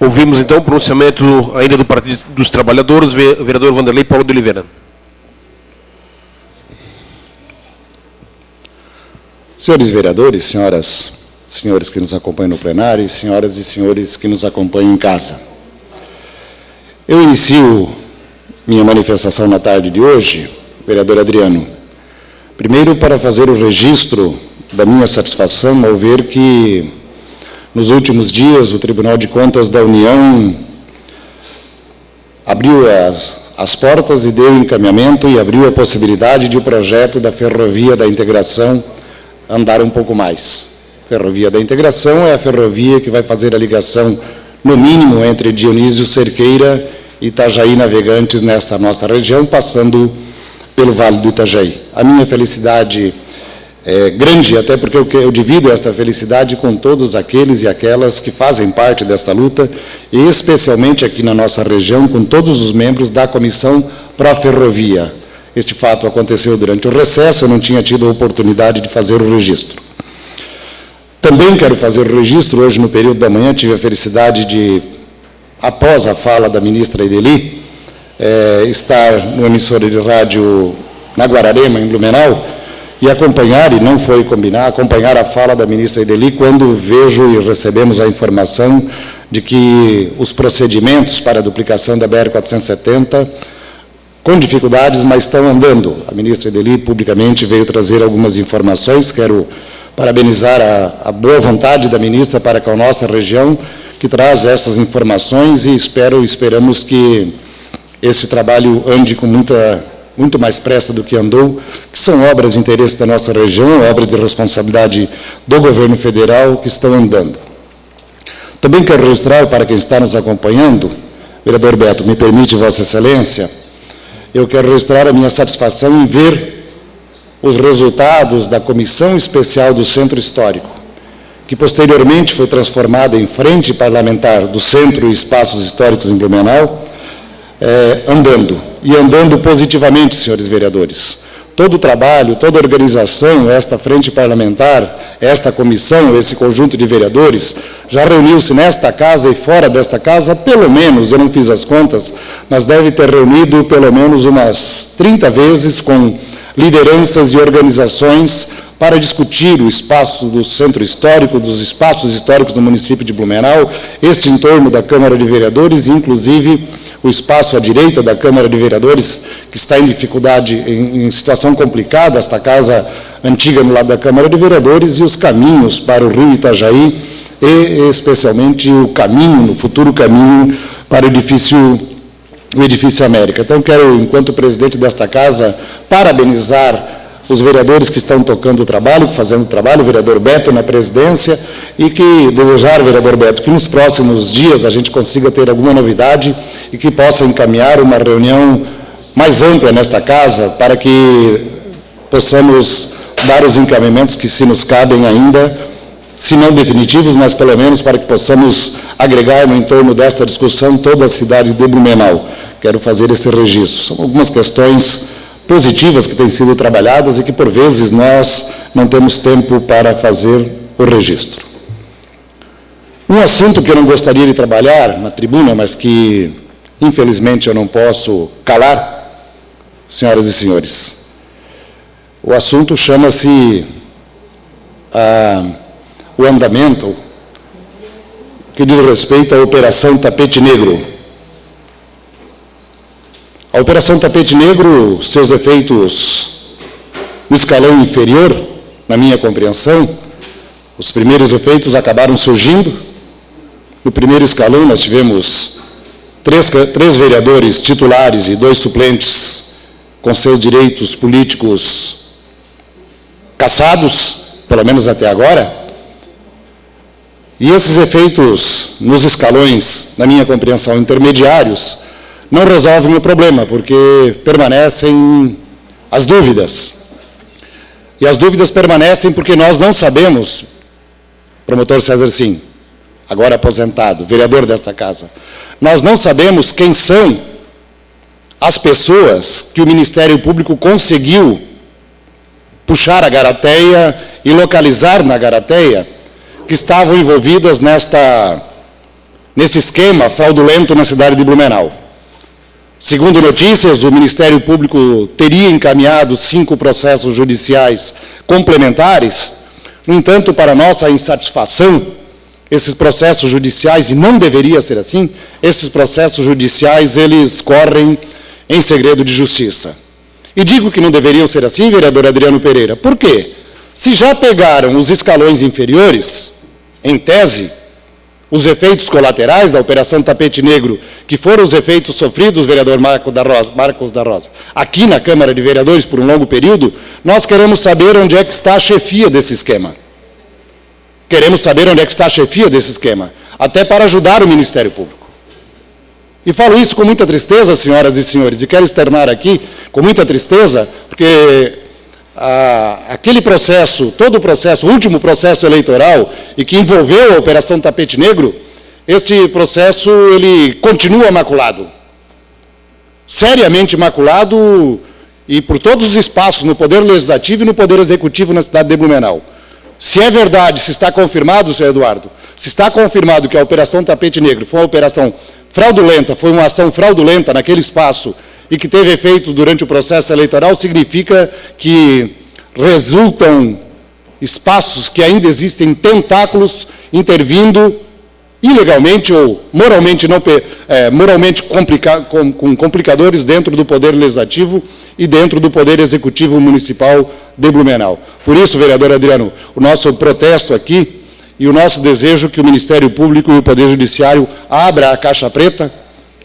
Ouvimos, então, o pronunciamento ainda do Partido dos Trabalhadores, vereador Vanderlei Paulo de Oliveira. Senhores vereadores, senhores que nos acompanham no plenário, senhoras e senhores que nos acompanham em casa. Eu inicio minha manifestação na tarde de hoje, vereador Adriano, primeiro para fazer o registro da minha satisfação ao ver que, nos últimos dias, o Tribunal de Contas da União abriu as portas e deu encaminhamento e abriu a possibilidade de o projeto da Ferrovia da Integração andar um pouco mais. Ferrovia da Integração é a ferrovia que vai fazer a ligação, no mínimo, entre Dionísio Cerqueira e Itajaí Navegantes, nesta nossa região, passando pelo Vale do Itajaí. A minha felicidade é grande, até porque eu divido esta felicidade com todos aqueles e aquelas que fazem parte desta luta, e especialmente aqui na nossa região, com todos os membros da Comissão Pró-Ferrovia. Este fato aconteceu durante o recesso, eu não tinha tido a oportunidade de fazer o registro. Também quero fazer o registro, hoje no período da manhã tive a felicidade de, após a fala da ministra Ideli, estar no emissora de rádio na Guararema, em Blumenau, e acompanhar, e não foi combinar, acompanhar a fala da ministra Ideli, quando vejo e recebemos a informação de que os procedimentos para a duplicação da BR-470, com dificuldades, mas estão andando. A ministra Ideli publicamente veio trazer algumas informações. Quero parabenizar a boa vontade da ministra para com a nossa região, que traz essas informações, e esperamos que esse trabalho ande com muito mais pressa do que andou, que são obras de interesse da nossa região, obras de responsabilidade do governo federal que estão andando. Também quero registrar, para quem está nos acompanhando, vereador Beto, me permite, Vossa Excelência, eu quero registrar a minha satisfação em ver os resultados da Comissão Especial do Centro Histórico, que posteriormente foi transformada em Frente Parlamentar do Centro e Espaços Históricos em Blumenau, andando positivamente, senhores vereadores. Todo o trabalho, toda a organização, esta frente parlamentar, esta comissão, esse conjunto de vereadores, já reuniu-se nesta casa e fora desta casa, pelo menos, eu não fiz as contas, mas deve ter reunido pelo menos umas 30 vezes com lideranças e organizações para discutir o espaço do centro histórico, dos espaços históricos do município de Blumenau, este entorno da Câmara de Vereadores, inclusive o espaço à direita da Câmara de Vereadores, que está em dificuldade, em situação complicada, esta casa antiga no lado da Câmara de Vereadores, e os caminhos para o Rio Itajaí, e especialmente o caminho, o futuro caminho para o edifício América. Então, quero, enquanto presidente desta casa, parabenizar os vereadores que estão tocando o trabalho, fazendo o trabalho, o vereador Beto na presidência, e que desejar, vereador Beto, que nos próximos dias a gente consiga ter alguma novidade e que possa encaminhar uma reunião mais ampla nesta casa para que possamos dar os encaminhamentos que se nos cabem ainda, se não definitivos, mas pelo menos para que possamos agregar no entorno desta discussão toda a cidade de Blumenau. Quero fazer esse registro. São algumas questões positivas que têm sido trabalhadas e que, por vezes, nós não temos tempo para fazer o registro. Um assunto que eu não gostaria de trabalhar na tribuna, mas que, infelizmente, eu não posso calar, senhoras e senhores. O assunto chama-se o andamento que diz respeito à Operação Tapete Negro. A Operação Tapete Negro, seus efeitos no escalão inferior, na minha compreensão, os primeiros efeitos acabaram surgindo. No primeiro escalão, nós tivemos três vereadores titulares e 2 suplentes com seus direitos políticos cassados, pelo menos até agora. E esses efeitos nos escalões, na minha compreensão, intermediários, não resolvem o problema, porque permanecem as dúvidas. E as dúvidas permanecem porque nós não sabemos, promotor César Sim, agora aposentado, vereador desta casa, nós não sabemos quem são as pessoas que o Ministério Público conseguiu puxar a garateia e localizar na garateia, que estavam envolvidas nesta nesse esquema fraudulento na cidade de Blumenau. Segundo notícias, o Ministério Público teria encaminhado 5 processos judiciais complementares. No entanto, para nossa insatisfação, esses processos judiciais, e não deveria ser assim, esses processos judiciais, eles correm em segredo de justiça. E digo que não deveriam ser assim, vereador Adriano Pereira. Por quê? Se já pegaram os escalões inferiores, em tese, os efeitos colaterais da Operação Tapete Negro, que foram os efeitos sofridos, vereador Marcos da Rosa, aqui na Câmara de Vereadores por um longo período, nós queremos saber onde é que está a chefia desse esquema. Queremos saber onde é que está a chefia desse esquema, até para ajudar o Ministério Público. E falo isso com muita tristeza, senhoras e senhores, e quero externar aqui com muita tristeza, porque aquele processo, todo o processo, o último processo eleitoral, e que envolveu a Operação Tapete Negro, este processo, ele continua maculado. Seriamente maculado, e por todos os espaços, no Poder Legislativo e no Poder Executivo na cidade de Blumenau. Se é verdade, se está confirmado, senhor Eduardo, se está confirmado que a Operação Tapete Negro foi uma operação fraudulenta, foi uma ação fraudulenta naquele espaço, e que teve efeitos durante o processo eleitoral, significa que resultam espaços que ainda existem tentáculos intervindo ilegalmente ou moralmente, com complicadores dentro do Poder Legislativo e dentro do Poder Executivo Municipal de Blumenau. Por isso, vereador Adriano, o nosso protesto aqui e o nosso desejo que o Ministério Público e o Poder Judiciário abra a caixa preta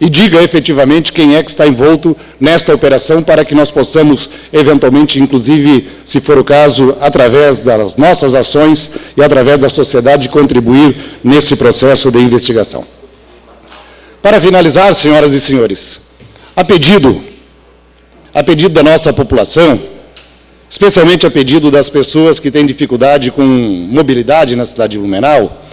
e diga efetivamente quem é que está envolto nesta operação para que nós possamos, eventualmente, inclusive, se for o caso, através das nossas ações e através da sociedade, contribuir nesse processo de investigação. Para finalizar, senhoras e senhores, a pedido da nossa população, especialmente a pedido das pessoas que têm dificuldade com mobilidade na cidade de Blumenau,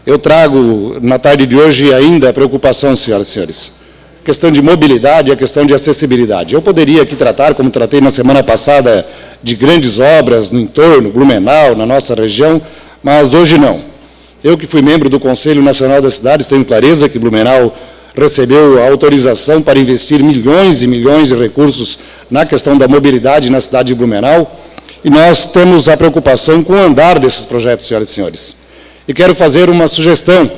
eu trago, na tarde de hoje, ainda a preocupação, senhoras e senhores, a questão de mobilidade e a questão de acessibilidade. Eu poderia aqui tratar, como tratei na semana passada, de grandes obras no entorno, Blumenau, na nossa região, mas hoje não. Eu que fui membro do Conselho Nacional das Cidades, tenho clareza que Blumenau recebeu a autorização para investir milhões e milhões de recursos na questão da mobilidade na cidade de Blumenau, e nós temos a preocupação com o andar desses projetos, senhoras e senhores. E quero fazer uma sugestão,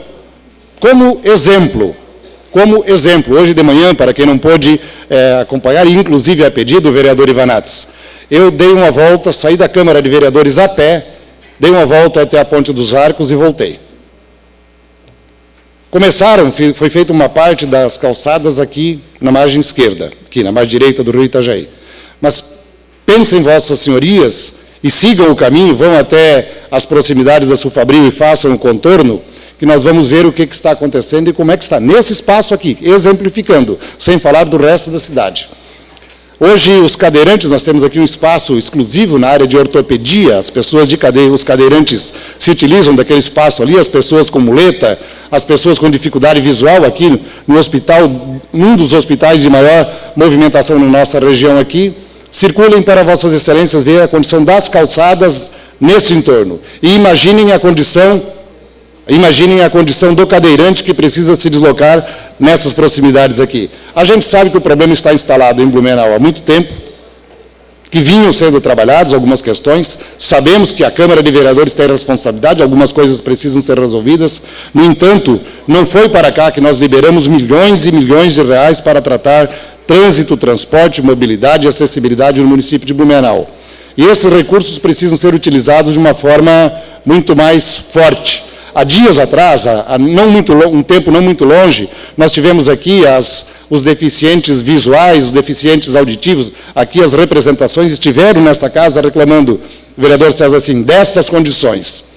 como exemplo, hoje de manhã, para quem não pôde acompanhar, e inclusive a pedido do vereador Ivanates, eu dei uma volta, saí da Câmara de Vereadores a pé, dei uma volta até a Ponte dos Arcos e voltei. Foi feita uma parte das calçadas aqui na margem esquerda, aqui na margem direita do Rio Itajaí. Mas pensem, vossas senhorias, e sigam o caminho, vão até as proximidades da Sulfabril e façam o contorno, que nós vamos ver o que está acontecendo e como é que está nesse espaço aqui, exemplificando, sem falar do resto da cidade. Hoje, os cadeirantes, nós temos aqui um espaço exclusivo na área de ortopedia, os cadeirantes se utilizam daquele espaço ali, as pessoas com muleta, as pessoas com dificuldade visual aqui no hospital, num dos hospitais de maior movimentação na nossa região aqui, circulem para vossas excelências ver a condição das calçadas nesse entorno. E imaginem a condição do cadeirante que precisa se deslocar nessas proximidades aqui. A gente sabe que o problema está instalado em Blumenau há muito tempo, que vinham sendo trabalhados algumas questões, sabemos que a Câmara de Vereadores tem responsabilidade, algumas coisas precisam ser resolvidas, no entanto, não foi para cá que nós liberamos milhões e milhões de reais para tratar trânsito, transporte, mobilidade e acessibilidade no município de Blumenau. E esses recursos precisam ser utilizados de uma forma muito mais forte. Há dias atrás, um tempo não muito longe, nós tivemos aqui os deficientes visuais, os deficientes auditivos, aqui as representações estiveram nesta casa reclamando, vereador César, assim, destas condições.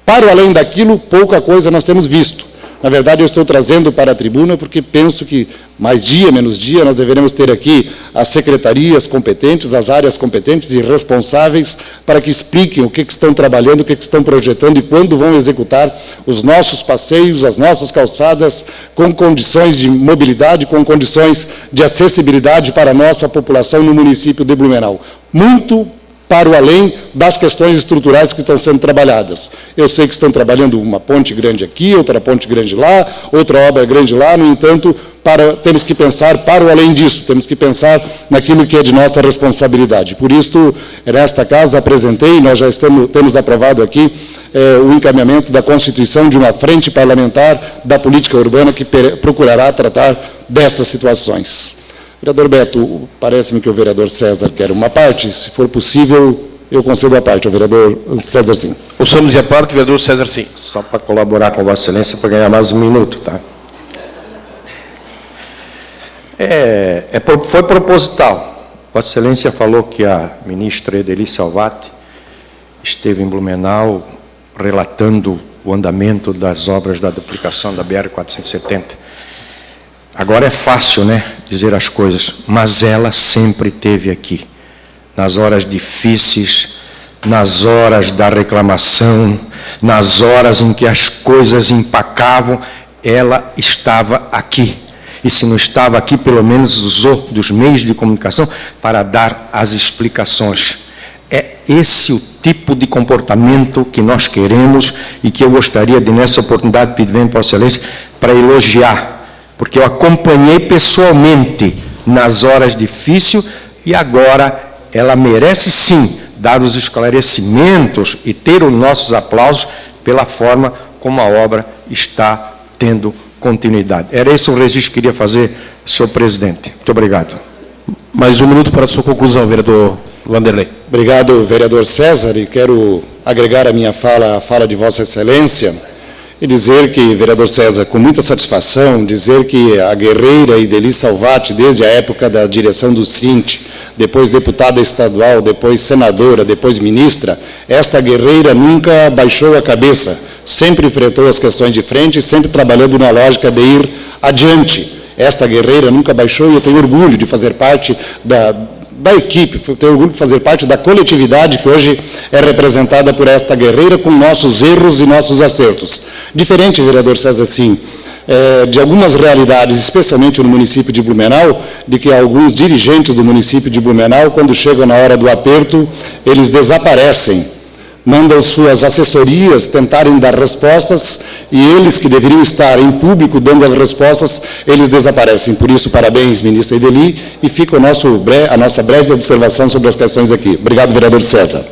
Para além daquilo, pouca coisa nós temos visto. Na verdade, eu estou trazendo para a tribuna porque penso que, mais dia, menos dia, nós deveremos ter aqui as secretarias competentes, as áreas competentes e responsáveis para que expliquem o que estão trabalhando, o que estão projetando e quando vão executar os nossos passeios, as nossas calçadas, com condições de mobilidade, com condições de acessibilidade para a nossa população no município de Blumenau. Muito para o além das questões estruturais que estão sendo trabalhadas. Eu sei que estão trabalhando uma ponte grande aqui, outra ponte grande lá, outra obra grande lá, no entanto, temos que pensar para o além disso, temos que pensar naquilo que é de nossa responsabilidade. Por isso, nesta casa, apresentei, nós já temos aprovado aqui o encaminhamento da constituição de uma frente parlamentar da política urbana que procurará tratar destas situações. Vereador Beto, parece-me que o vereador César quer uma parte, se for possível, eu concedo a parte, o vereador César sim. Ouçamos e a parte, vereador César sim. Só para colaborar com Vossa Excelência, para ganhar mais um minuto, tá? Foi proposital. Vossa Excelência falou que a ministra Edeli Salvati esteve em Blumenau relatando o andamento das obras da duplicação da BR-470. Agora é fácil, né, dizer as coisas, mas ela sempre esteve aqui, nas horas difíceis, nas horas da reclamação, nas horas em que as coisas empacavam, ela estava aqui. E se não estava aqui, pelo menos usou dos meios de comunicação para dar as explicações. É esse o tipo de comportamento que nós queremos e que eu gostaria de, nessa oportunidade, pedir para Vossa Excelência para elogiar, porque eu acompanhei pessoalmente nas horas difíceis e agora ela merece sim dar os esclarecimentos e ter os nossos aplausos pela forma como a obra está tendo continuidade. Era esse o registro que queria fazer, senhor presidente. Muito obrigado. Mais um minuto para a sua conclusão, vereador Vanderlei. Obrigado, vereador César, e quero agregar a minha fala à fala de Vossa Excelência e dizer que, vereador César, com muita satisfação, dizer que a guerreira Edeli Salvati, desde a época da direção do Sint, depois deputada estadual, depois senadora, depois ministra, esta guerreira nunca baixou a cabeça, sempre enfrentou as questões de frente, sempre trabalhando na lógica de ir adiante. Esta guerreira nunca baixou e eu tenho orgulho de fazer parte da equipe, tenho orgulho de fazer parte da coletividade que hoje é representada por esta guerreira com nossos erros e nossos acertos. Diferente, vereador César, sim, de algumas realidades, especialmente no município de Blumenau, de que alguns dirigentes do município de Blumenau, quando chegam na hora do aperto, eles desaparecem. Mandam suas assessorias tentarem dar respostas e eles que deveriam estar em público dando as respostas, eles desaparecem. Por isso, parabéns, ministra Edeli, e fica a nossa breve observação sobre as questões aqui. Obrigado, vereador César.